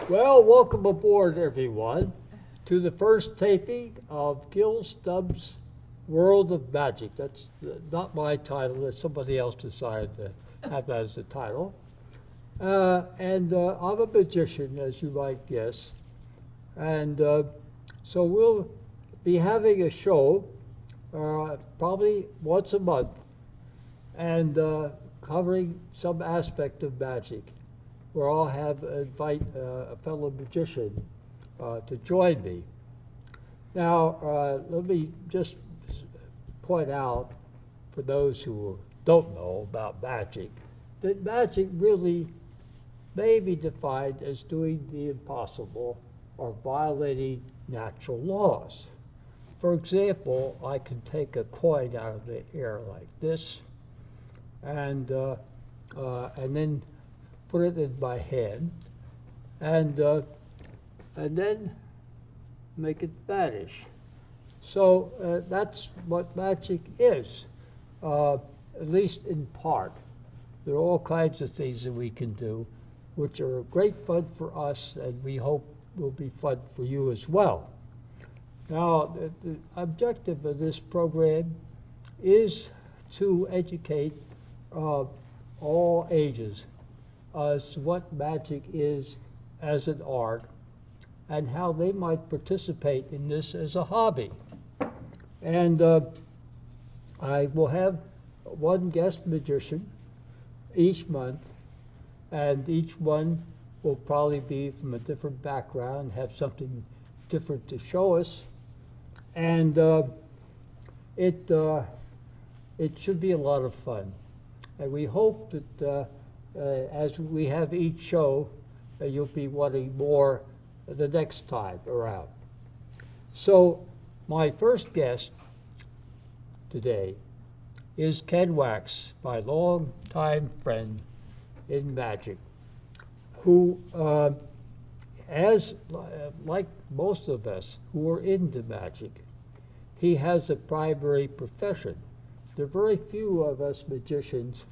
Well, welcome aboard, everyone, to the first taping of Gil Stubbs' World of Magic. That's not my title, that's somebody else decided to have that as the title. I'm a magician, as you might guess. And so we'll be having a show probably once a month and covering some aspect of magic, where I'll invite a fellow magician to join me. Now, let me just point out, for those who don't know about magic, that magic really may be defined as doing the impossible or violating natural laws. For example, I can take a coin out of the air like this, and then put it in my hand, and then make it vanish. So that's what magic is, at least in part. There are all kinds of things that we can do, which are great fun for us, and we hope will be fun for you as well. Now, the objective of this program is to educate all ages as to what magic is as an art and how they might participate in this as a hobby. And I will have one guest magician each month, and each one will probably be from a different background, have something different to show us. And it should be a lot of fun. And we hope that as we have each show, you'll be wanting more the next time around. So my first guest today is Ken Wax, my longtime friend in magic, who, like most of us who are into magic, he has a primary profession. There are very few of us magicians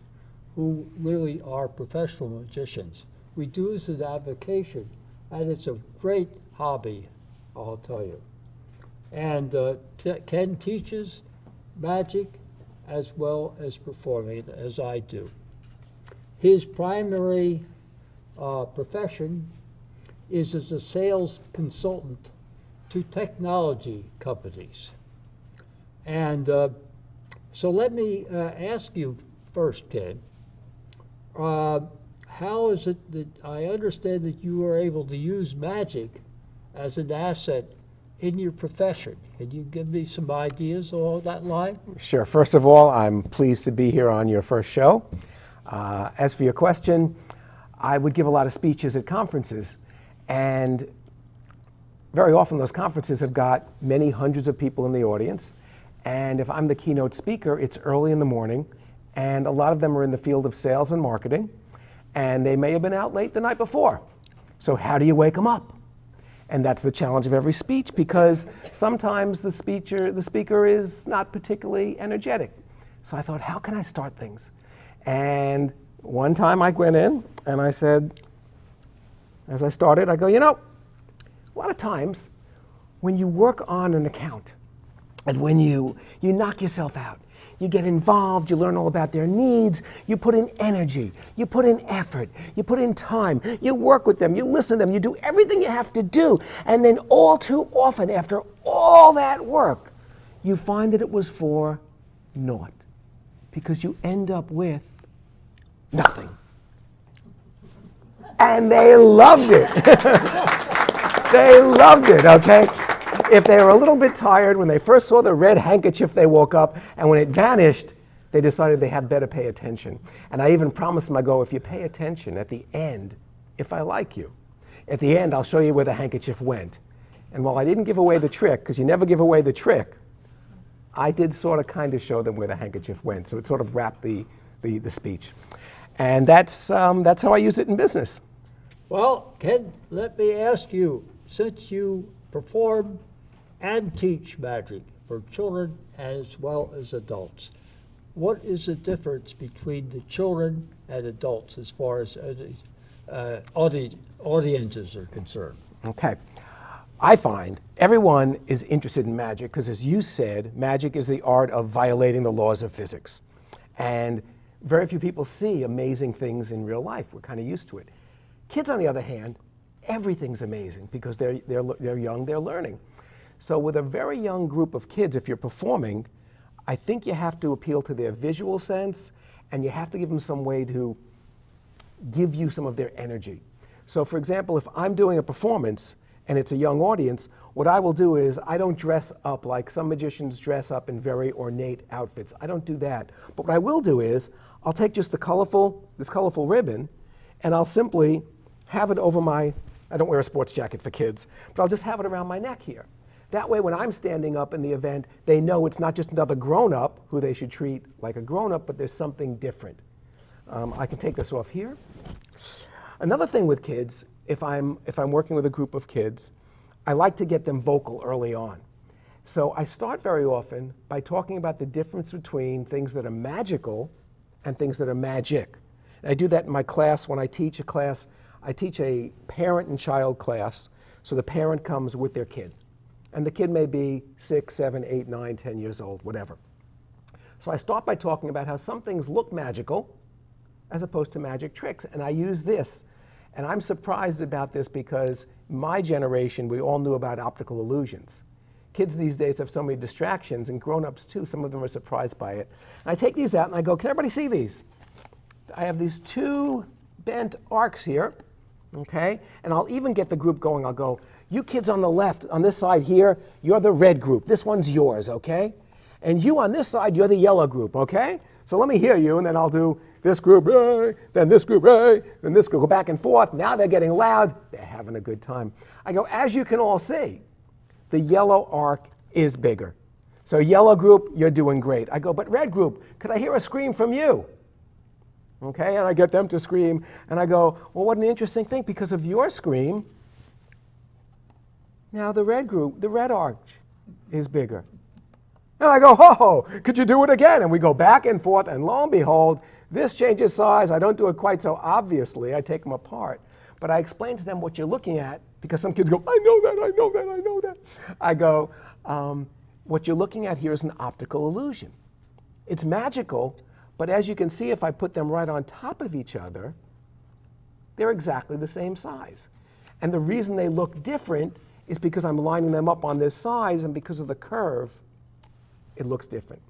who really are professional magicians. We do this as an avocation, and it's a great hobby, I'll tell you. And Ken teaches magic as well as performing it, as I do. His primary profession is as a sales consultant to technology companies. And so let me ask you first, Ken, how is it that I understand that you are able to use magic as an asset in your profession? Can you give me some ideas along that line? Sure. First of all, I'm pleased to be here on your first show. As for your question, I would give a lot of speeches at conferences, and very often those conferences have got many hundreds of people in the audience, and if I'm the keynote speaker, it's early in the morning, and a lot of them are in the field of sales and marketing, and they may have been out late the night before. So how do you wake them up? And that's the challenge of every speech, because sometimes the speaker is not particularly energetic. So I thought, how can I start things? And one time I went in and I said, as I started, I go, you know, a lot of times when you work on an account and when you knock yourself out, you get involved, you learn all about their needs, you put in energy, you put in effort, you put in time, you work with them, you listen to them, you do everything you have to do, and then all too often, after all that work, you find that it was for naught, because you end up with nothing. And they loved it. They loved it, okay? If they were a little bit tired, when they first saw the red handkerchief, they woke up, and when it vanished, they decided they had better pay attention. And I even promised them, I go, if you pay attention at the end, if I like you, at the end, I'll show you where the handkerchief went. And while I didn't give away the trick, because you never give away the trick, I did sort of kind of show them where the handkerchief went. So it sort of wrapped the speech. And that's how I use it in business. Well, Ken, let me ask you, since you perform and teach magic for children as well as adults, what is the difference between the children and adults as far as audiences are concerned. Okay. I find everyone is interested in magic because, as you said, magic is the art of violating the laws of physics. And very few people see amazing things in real life. We're kind of used to it. Kids, on the other hand, everything's amazing because they're young, they're learning. So with a very young group of kids, if you're performing, I think you have to appeal to their visual sense, and you have to give them some way to give you some of their energy. So for example, if I'm doing a performance and it's a young audience, what I will do is I don't dress up like some magicians dress up in very ornate outfits. I don't do that. But what I will do is I'll take just this colorful ribbon, and I'll simply have it over I don't wear a sports jacket for kids, but I'll just have it around my neck here. That way, when I'm standing up in the event, they know it's not just another grown-up who they should treat like a grown-up, but there's something different. I can take this off here. Another thing with kids, if I'm working with a group of kids, I like to get them vocal early on. So I start very often by talking about the difference between things that are magical and things that are magic. And I do that in my class when I teach a class. I teach a parent and child class, so the parent comes with their kid. And the kid may be 6, 7, 8, 9, 10 years old, whatever. So I start by talking about how some things look magical as opposed to magic tricks. And I use this. And I'm surprised about this because my generation, we all knew about optical illusions. Kids these days have so many distractions, and grown-ups too. Some of them are surprised by it. And I take these out and I go, can everybody see these? I have these two bent arcs here, okay? And I'll even get the group going. I'll go, you kids on the left, on this side here, you're the red group. This one's yours, okay? And you on this side, you're the yellow group, okay? So let me hear you, and then I'll do this group, hey, then this group, hey, then this group, go back and forth. Now they're getting loud. They're having a good time. I go, as you can all see, the yellow arc is bigger. So yellow group, you're doing great. I go, but red group, could I hear a scream from you? Okay, and I get them to scream, and I go, well, what an interesting thing. Because of your scream, now the red group, the red arch is bigger. And I go, ho, could you do it again? And we go back and forth, and lo and behold, this changes size. I don't do it quite so obviously. I take them apart. But I explain to them what you're looking at, because some kids go, I know that, I know that, I know that. I go, what you're looking at here is an optical illusion. It's magical, but as you can see, if I put them right on top of each other, they're exactly the same size. And the reason they look different is because I'm lining them up on this size, and because of the curve, it looks different.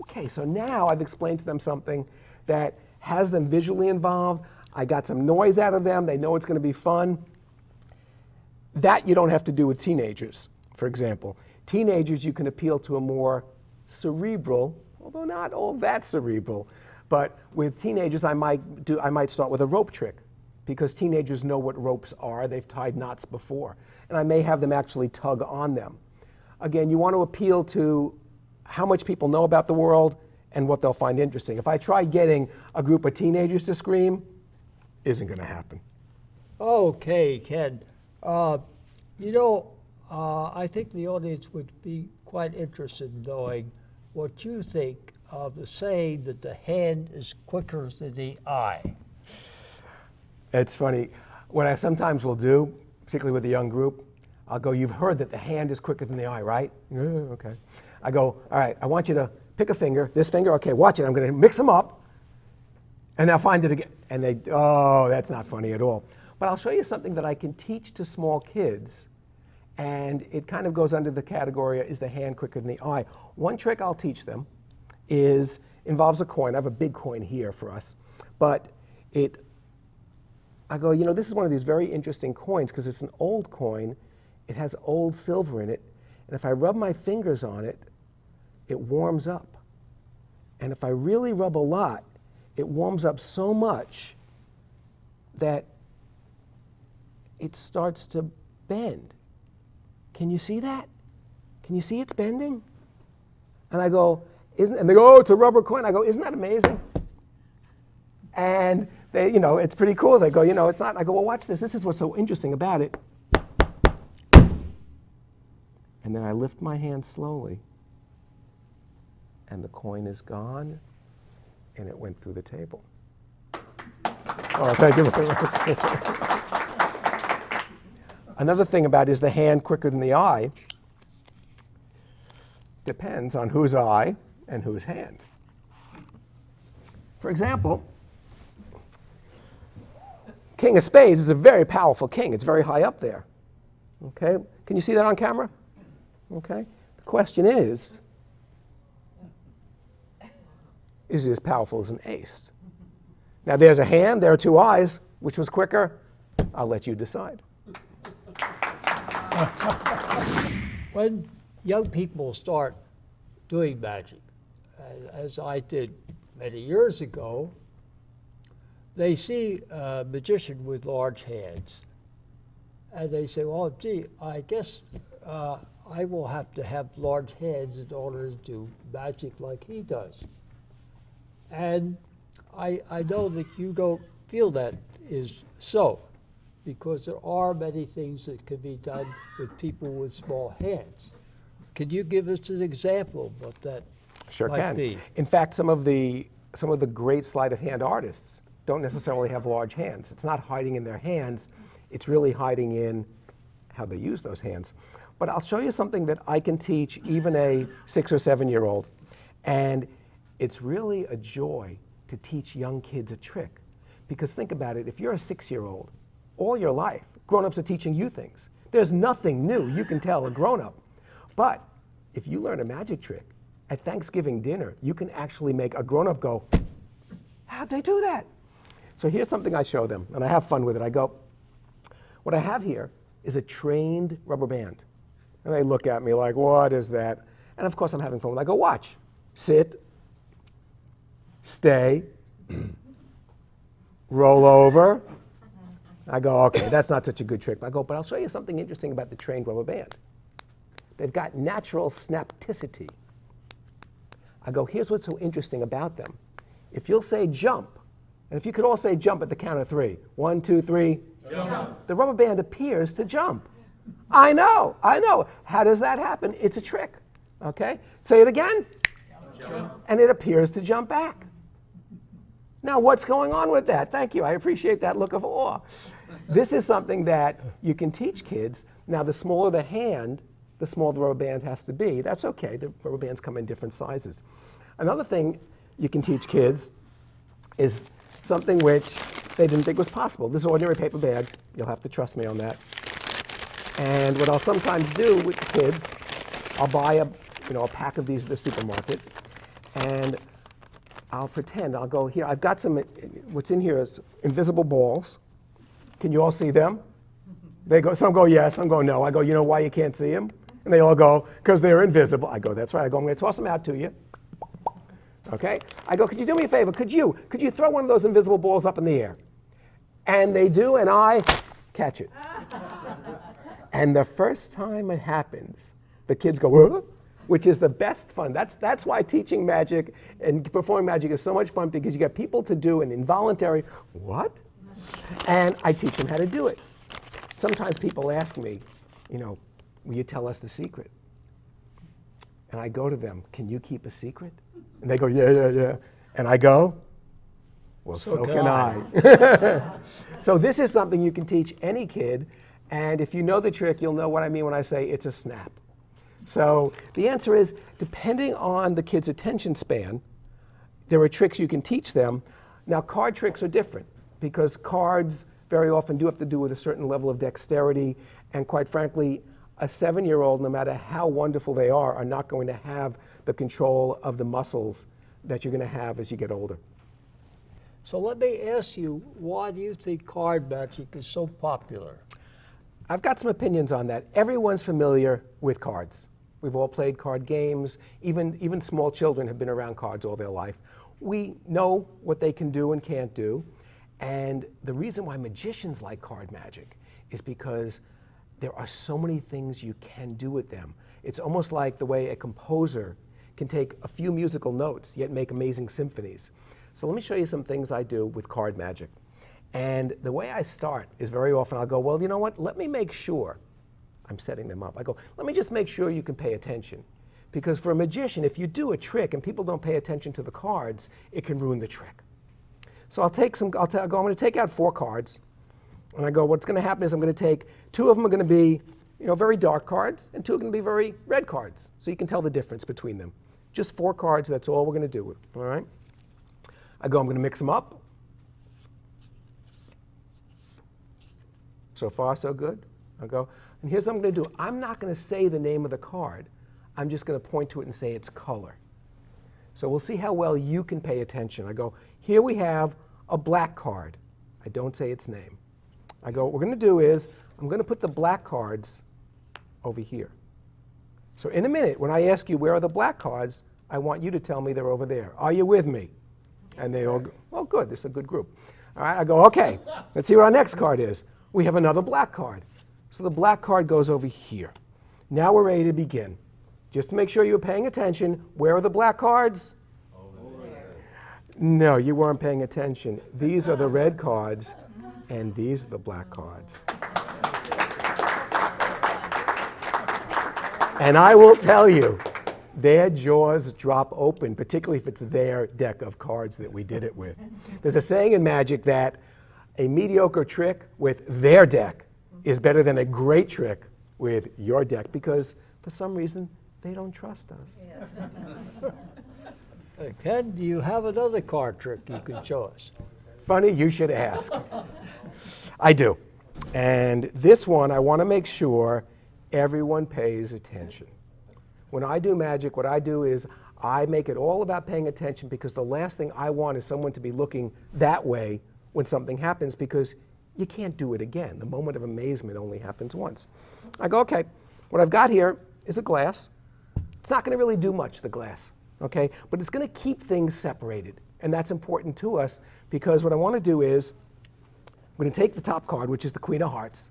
Okay, so now I've explained to them something that has them visually involved. I got some noise out of them. They know it's going to be fun. That you don't have to do with teenagers, for example. Teenagers, you can appeal to a more cerebral, although not all that cerebral. But with teenagers, I might start with a rope trick, because teenagers know what ropes are. They've tied knots before. And I may have them actually tug on them. Again, you want to appeal to how much people know about the world and what they'll find interesting. If I try getting a group of teenagers to scream, isn't going to happen. Okay, Ken. I think the audience would be quite interested in knowing what you think of the saying that the hand is quicker than the eye. It's funny. What I sometimes will do, particularly with a young group, I'll go, you've heard that the hand is quicker than the eye, right? Yeah, okay. I go, all right, I want you to pick a finger, this finger, okay, watch it, I'm going to mix them up, and I'll find it again. And they, oh, that's not funny at all. But I'll show you something that I can teach to small kids, and it kind of goes under the category, is the hand quicker than the eye? One trick I'll teach them involves a coin. I have a big coin here for us, but I go, this is one of these very interesting coins because it's an old coin. It has old silver in it, and if I rub my fingers on it, it warms up. And if I really rub a lot, it warms up so much that it starts to bend. Can you see that? Can you see it's bending? And I go, and they go, oh, it's a rubber coin. I go, isn't that amazing? And they, it's pretty cool. They go, it's not. I go, well, watch this. This is what's so interesting about it. And then I lift my hand slowly, and the coin is gone, and it went through the table. Oh, thank you very much. Another thing about is the hand quicker than the eye depends on whose eye and whose hand. For example, King of Spades is a very powerful king. It's very high up there. Okay? Can you see that on camera? Okay? The question is it as powerful as an ace? Now there's a hand, there are two eyes. Which was quicker? I'll let you decide. When young people start doing magic, as I did many years ago, they see a magician with large hands. And they say, well, gee, I guess I will have to have large hands in order to do magic like he does. And I know that you don't feel that is so, because there are many things that can be done with people with small hands. Can you give us an example of what that Sure might can. be? In fact, some of the great sleight of hand artists don't necessarily have large hands. It's not hiding in their hands. It's really hiding in how they use those hands. But I'll show you something that I can teach even a 6 or 7-year-old. And it's really a joy to teach young kids a trick. Because think about it, if you're a 6-year-old, all your life, grown-ups are teaching you things. There's nothing new you can tell a grown-up. But if you learn a magic trick, at Thanksgiving dinner, you can actually make a grown-up go, how'd they do that? So here's something I show them, and I have fun with it. I go, what I have here is a trained rubber band. And they look at me like, what is that? And of course I'm having fun with it. I go, watch, sit, stay, roll over. I go, okay, that's not such a good trick. I go, but I'll show you something interesting about the trained rubber band. They've got natural snapticity. I go, here's what's so interesting about them. If you'll say jump, and if you could all say jump at the count of 3. 1, 2, 3. Jump. The rubber band appears to jump. I know. How does that happen? It's a trick. Okay? Say it again. Jump. And it appears to jump back. Now, what's going on with that? Thank you. I appreciate that look of awe. This is something that you can teach kids. Now, the smaller the hand, the smaller the rubber band has to be. That's okay. The rubber bands come in different sizes. Another thing you can teach kids is something which they didn't think was possible. This is ordinary paper bag. You'll have to trust me on that. And what I'll sometimes do with the kids, I'll buy a pack of these at the supermarket, and I'll pretend, I'll go here. I've got some, what's in here is invisible balls. Can you all see them? They go, some go yes, some go no. I go, you know why you can't see them? And they all go, because they're invisible. I go, that's right. I go, I'm going to toss them out to you. Okay? I go, could you do me a favor? Could you throw one of those invisible balls up in the air? And they do, and I catch it. And the first time it happens, the kids go, whoa, which is the best fun. That's why teaching magic and performing magic is so much fun, because you get people to do an involuntary, what? And I teach them how to do it. Sometimes people ask me, will you tell us the secret? And I go to them, can you keep a secret? And they go, yeah. And I go, well, so can I. So this is something you can teach any kid. And if you know the trick, you'll know what I mean when I say it's a snap. So the answer is, depending on the kid's attention span, there are tricks you can teach them. Now, card tricks are different, because cards very often do have to do with a certain level of dexterity. And quite frankly, a 7-year-old, no matter how wonderful they are not going to have the control of the muscles that you're going to have as you get older. So let me ask you, why do you think card magic is so popular? I've got some opinions on that. Everyone's familiar with cards. We've all played card games. Even small children have been around cards all their life. We know what they can do and can't do. And the reason why magicians like card magic is because there are so many things you can do with them. It's almost like the way a composer can take a few musical notes, yet make amazing symphonies. So let me show you some things I do with card magic. And the way I start is very often I'll go, well, you know what? Let me make sure. I'm setting them up. I go, let me just make sure you can pay attention. Because for a magician, if you do a trick and people don't pay attention to the cards, it can ruin the trick. So I'll take some, I'm going to take out 4 cards. And I go, what's going to happen is I'm going to take 2 of them are going to be, very dark cards, and 2 are going to be very red cards. So you can tell the difference between them. Just 4 cards, that's all we're going to do. All right? I go, I'm going to mix them up. So far, so good. I go, and here's what I'm going to do. I'm not going to say the name of the card. I'm just going to point to it and say its color. So we'll see how well you can pay attention. I go, here we have a black card. I don't say its name. I go, what we're going to do is, I'm going to put the black cards over here. So in a minute, when I ask you where are the black cards, I want you to tell me they're over there. Are you with me? And they all go, oh, good, this is a good group. All right, I go, okay, let's see what our next card is. We have another black card. So the black card goes over here. Now we're ready to begin. Just to make sure you're paying attention, where are the black cards? Over there. No, you weren't paying attention. These are the red cards, and these are the black cards. And I will tell you, their jaws drop open, particularly if it's their deck of cards that we did it with. There's a saying in Magic that a mediocre trick with their deck is better than a great trick with your deck, because for some reason, they don't trust us. Ken, do you have another card trick you can show us? Funny, you should ask. I do. And this one, I want to make sure everyone pays attention. When I do magic, what I do is I make it all about paying attention, because the last thing I want is someone to be looking that way when something happens, because you can't do it again. The moment of amazement only happens once. I go, okay, what I've got here is a glass. It's not going to really do much, the glass, okay? But it's going to keep things separated. And that's important to us, because what I want to do is I'm going to take the top card, which is the Queen of Hearts,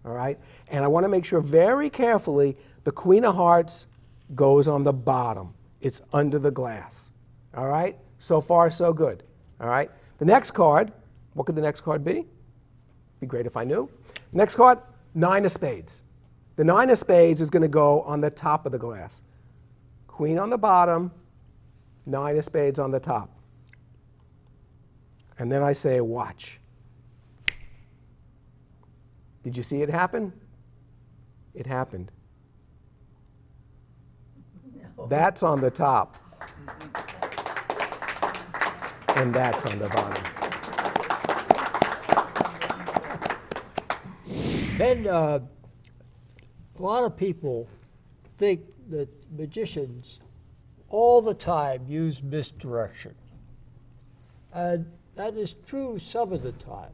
all right? And I want to make sure very carefully the Queen of Hearts goes on the bottom. It's under the glass, all right? So far, so good, all right? The next card, what could the next card be? Be great if I knew. Next card, 9 of spades. The 9 of spades is going to go on the top of the glass. Queen on the bottom, 9 of spades on the top. And then I say, watch. Did you see it happen? It happened. No. That's on the top. And that's on the bottom. Ken, a lot of people think that magicians all the time use misdirection. And that is true some of the time.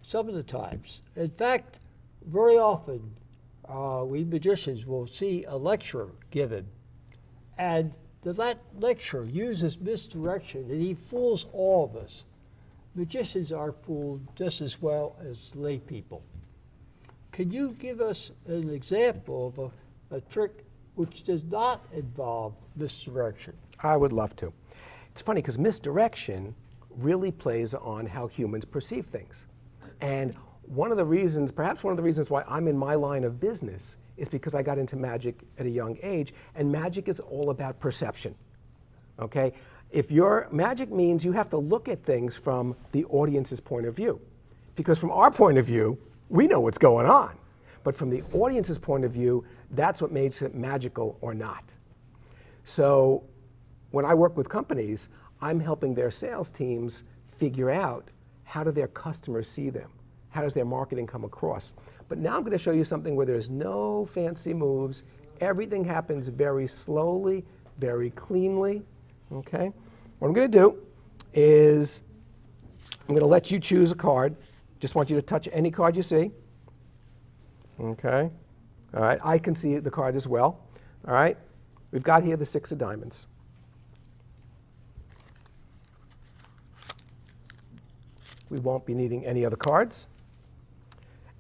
Some of the times. In fact, very often we magicians will see a lecture given, and that lecturer uses misdirection, and he fools all of us. Magicians are fooled just as well as lay people. Can you give us an example of a trick which does not involve misdirection? I would love to. It's funny, because misdirection really plays on how humans perceive things. And one of the reasons, perhaps one of the reasons why I'm in my line of business is because I got into magic at a young age, and magic is all about perception, okay? Magic means you have to look at things from the audience's point of view. Because from our point of view, we know what's going on. But from the audience's point of view, that's what makes it magical or not. So when I work with companies, I'm helping their sales teams figure out how do their customers see them? How does their marketing come across? But now I'm going to show you something where there's no fancy moves. Everything happens very slowly, very cleanly, okay? What I'm going to do is I'm going to let you choose a card. Just want you to touch any card you see. Okay. All right. I can see the card as well. All right. We've got here the 6 of diamonds. We won't be needing any other cards.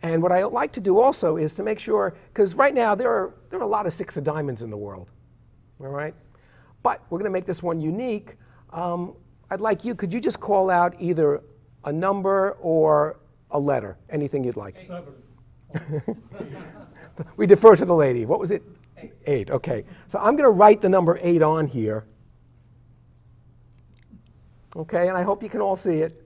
And what I like to do also is to make sure, because right now there are a lot of 6 of diamonds in the world. All right. But we're going to make this one unique. I'd like you, could you just call out either a number or a letter, anything you'd like. 7. We defer to the lady. What was it? 8. Okay. So I'm going to write the number 8 on here. Okay, and I hope you can all see it.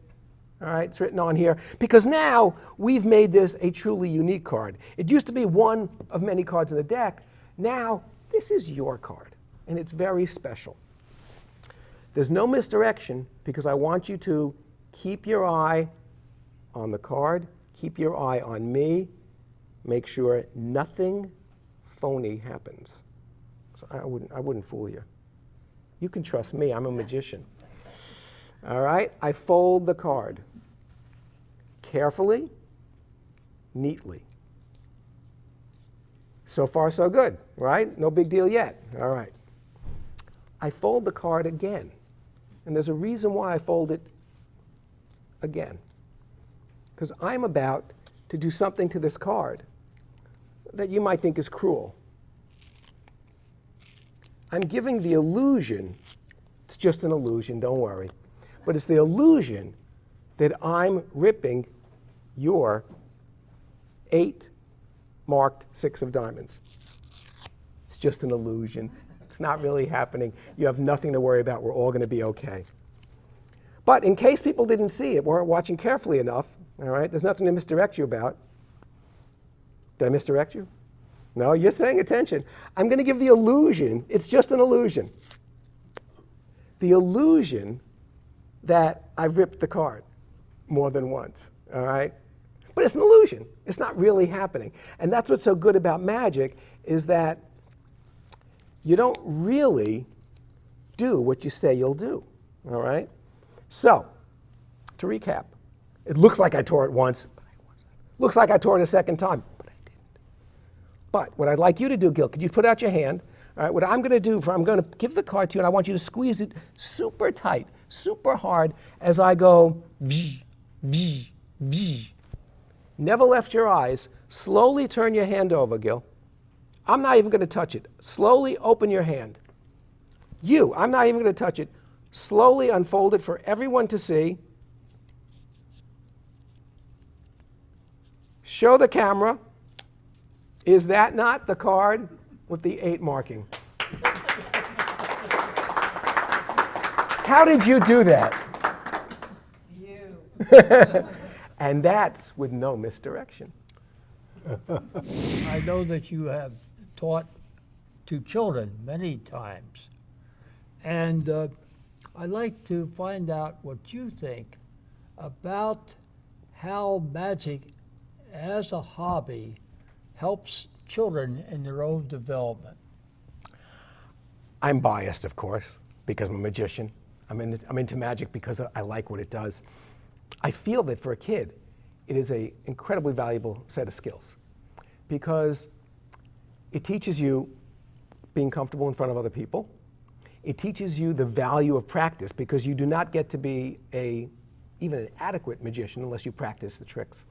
All right, it's written on here. Because now we've made this a truly unique card. It used to be one of many cards in the deck. Now, this is your card, and it's very special. There's no misdirection because I want you to keep your eye on the card, keep your eye on me, make sure nothing phony happens. So I wouldn't fool you. You can trust me, I'm a magician. All right, I fold the card carefully, neatly. So far, so good, right? No big deal yet. All right. I fold the card again. And there's a reason why I fold it again. Because I'm about to do something to this card that you might think is cruel. I'm giving the illusion, it's just an illusion, don't worry, but it's the illusion that I'm ripping your 8 marked 6 of diamonds. It's just an illusion. It's not really happening. You have nothing to worry about. We're all going to be okay. But in case people didn't see it, weren't watching carefully enough, all right, there's nothing to misdirect you about. Did I misdirect you? No, you're paying attention. I'm going to give the illusion, it's just an illusion. The illusion that I've ripped the card more than once, all right? But it's an illusion. It's not really happening. And that's what's so good about magic is that you don't really do what you say you'll do, all right? So, to recap, it looks like I tore it once, but I wasn't. Looks like I tore it a second time, but I didn't. But what I'd like you to do, Gil, could you put out your hand? All right, what I'm going to do, I'm going to give the card to you, and I want you to squeeze it super tight, super hard, as I go, v, v, v. Never left your eyes. Slowly turn your hand over, Gil. I'm not even going to touch it. Slowly open your hand. I'm not even going to touch it. Slowly unfold it for everyone to see. Show the camera. Is that not the card with the 8 marking? How did you do that? You. And that's with no misdirection. I know that you have taught to children many times. And I'd like to find out what you think about how magic as a hobby helps children in their own development. I'm biased, of course, because I'm a magician. I'm into magic because I like what it does. I feel that for a kid, it is an incredibly valuable set of skills because it teaches you being comfortable in front of other people. It teaches you the value of practice because you do not get to be even an adequate magician unless you practice the tricks.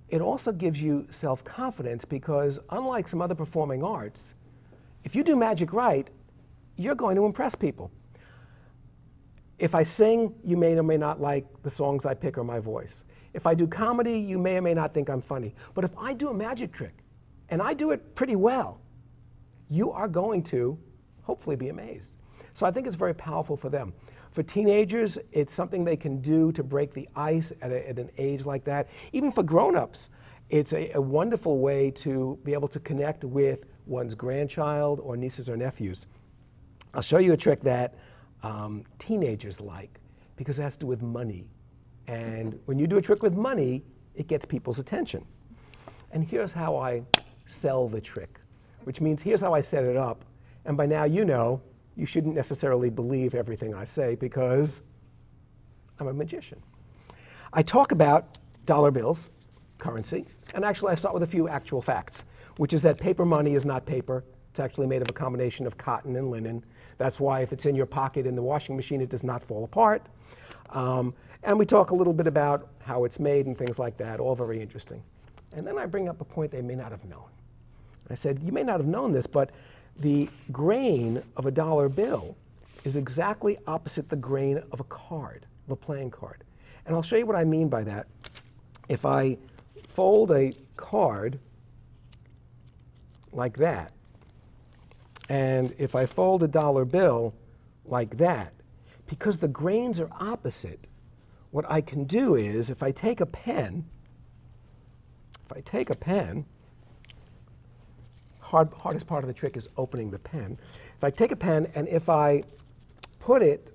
It also gives you self-confidence because unlike some other performing arts, if you do magic right, you're going to impress people. If I sing, you may or may not like the songs I pick or my voice. If I do comedy, you may or may not think I'm funny. But if I do a magic trick, and I do it pretty well, you are going to hopefully be amazed. So I think it's very powerful for them. For teenagers, it's something they can do to break the ice at an age like that. Even for grown-ups, it's a wonderful way to be able to connect with one's grandchild or nieces or nephews. I'll show you a trick that teenagers like because it has to do with money. And when you do a trick with money, it gets people's attention. And here's how I sell the trick, which means here's how I set it up. And by now you know you shouldn't necessarily believe everything I say because I'm a magician. I talk about dollar bills, currency, and actually I start with a few actual facts, which is that paper money is not paper. It's actually made of a combination of cotton and linen. That's why if it's in your pocket in the washing machine, it does not fall apart. And we talk a little bit about how it's made and things like that, all very interesting. And then I bring up a point they may not have known. I said, you may not have known this, but the grain of a dollar bill is exactly opposite the grain of a card, of a playing card. And I'll show you what I mean by that. If I fold a card like that, and if I fold a dollar bill like that, because the grains are opposite, what I can do is, if I take a pen, hardest part of the trick is opening the pen. If I take a pen and if I put it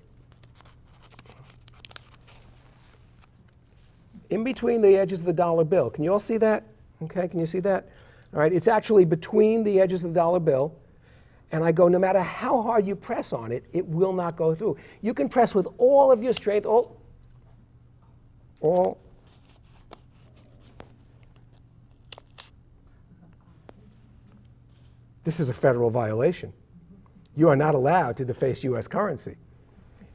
in between the edges of the dollar bill, can you all see that? Okay, can you see that? All right, it's actually between the edges of the dollar bill, and I go, no matter how hard you press on it, it will not go through. You can press with all of your strength, all. This is a federal violation. You are not allowed to deface U.S. currency.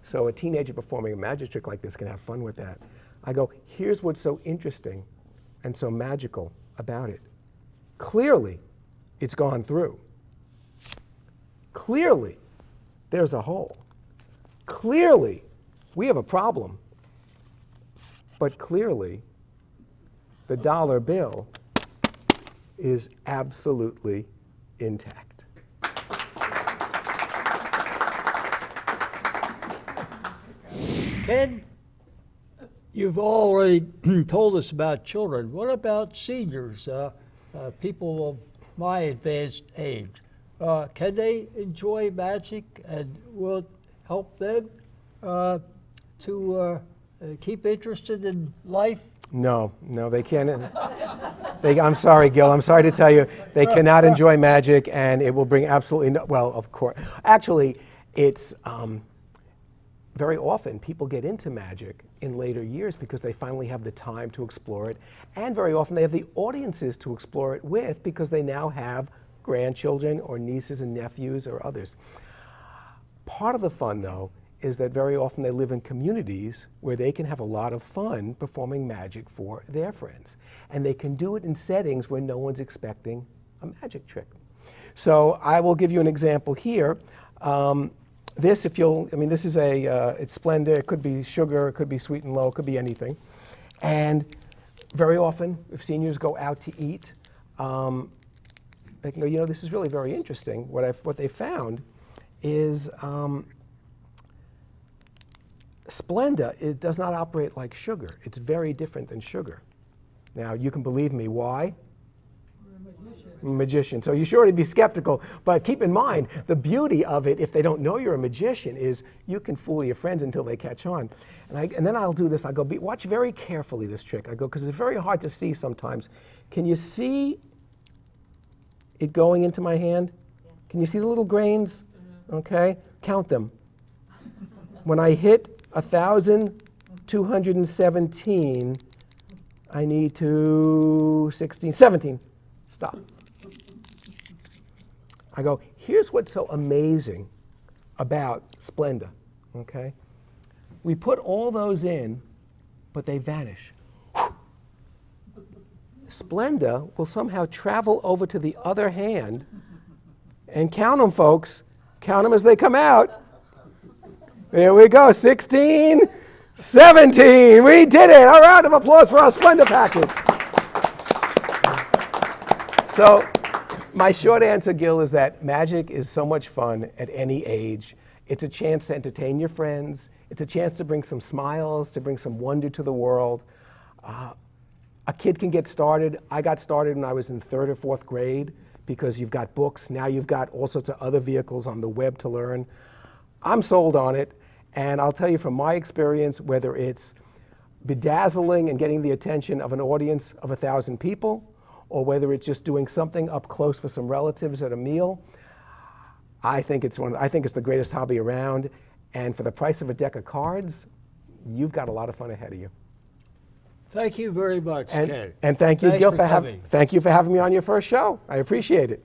So a teenager performing a magic trick like this can have fun with that. I go, here's what's so interesting and so magical about it. Clearly, it's gone through. Clearly, there's a hole. Clearly, we have a problem. But clearly, the dollar bill is absolutely intact. Ken, you've already told us about children. What about seniors, people of my advanced age? Can they enjoy magic, and will it help them to keep interested in life? No, they can't. I'm sorry, Gil. I'm sorry to tell you, they cannot enjoy magic, and it will bring absolutely no. Well, of course, actually, it's very often people get into magic in later years because they finally have the time to explore it, and very often they have the audiences to explore it with because they now have grandchildren or nieces and nephews or others. Part of the fun, though, is that very often they live in communities where they can have a lot of fun performing magic for their friends. And they can do it in settings where no one's expecting a magic trick. So I will give you an example here. This, this is it's Splenda. It could be sugar, it could be sweet and low, it could be anything. And very often, if seniors go out to eat, they can go, this is really very interesting. What they found is Splenda, it does not operate like sugar. It's very different than sugar. Now, you can believe me. Why? We're a magician. Magician. So you should already be skeptical. But keep in mind, the beauty of it, if they don't know you're a magician, is you can fool your friends until they catch on. And then I'll do this. I go, watch very carefully this trick. I go, because it's very hard to see sometimes. Can you see it going into my hand? Yes. Can you see the little grains? Mm-hmm. Okay. Count them. When I hit 1,217, I need 17. Stop. I go, here's what's so amazing about Splenda, okay? We put all those in, but they vanish. Splenda will somehow travel over to the other hand, and count them, folks. Count them as they come out. There we go, 16, 17, we did it. A round of applause for our Splenda package. So my short answer, Gil, is that magic is so much fun at any age. It's a chance to entertain your friends. It's a chance to bring some smiles, to bring some wonder to the world. A kid can get started. I got started when I was in 3rd or 4th grade because you've got books. Now you've got all sorts of other vehicles on the web to learn. I'm sold on it. And I'll tell you from my experience, whether it's bedazzling and getting the attention of an audience of 1,000 people, or whether it's just doing something up close for some relatives at a meal, I think it's the greatest hobby around. And for the price of a deck of cards, you've got a lot of fun ahead of you. Thank you very much, Ken. And thank you, Thanks Gil, for coming. thank you for having me on your first show. I appreciate it.